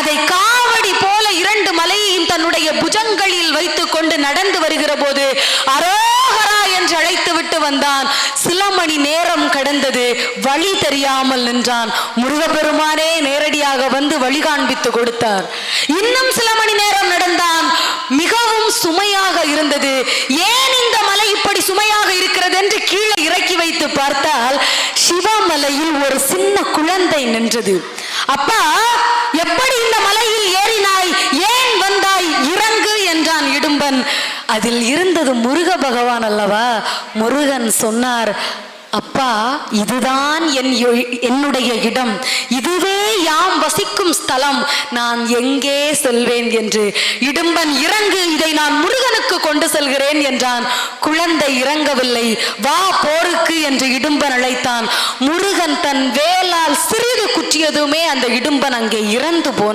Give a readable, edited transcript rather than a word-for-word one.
அதை காவடி போல 2 மலையையும் தன்னுடைய புஜங்களில் வைத்துக் கொண்டு நடந்து வருகிற போது அரோகரா என்று அழைத்து விட்டு வந்தான். சில மணி நேரம் கடந்தது, வழி தெரியாமல் நின்றான். முருகப்பெருமானே நேரடியாக வந்து வழி காண்பித்து கொடுத்தார். இன்னும் சில மணி நேரம் நடந்தான். மிகவும் சுமையாக இருந்தது. ஏன் இந்த மலை இப்படி சுமையாக இருக்கிறது என்று கீழே இறக்கி வைத்து பார்த்தால் சிவமலையில் ஒரு சின்ன குழந்தை நின்றது. அப்பா, எப்படி இந்த மலையில் ஏறினாய்? ஏன் வந்தாய்? இறங்கு என்றான் இடும்பன். அதில் இருந்தது முருக பகவான் அல்லவா? முருகன் சொன்னார், அப்பா, இதுதான் என்னுடைய இடம், இதுவே யாம் வசிக்கும் ஸ்தலம், நான் எங்கே செல்வேன் என்று. இடும்பன், இறங்கு, இதை நான் முருகனுக்கு கொண்டு செல்கிறேன் என்றான். குழந்தை இறங்கவில்லை. வா போருக்கு என்று இடும்பன் அழைத்தான். முருகன் தன் வேலால் சிறிது குற்றியதுமே அந்த இடும்பன் அங்கே இறந்து போனான்.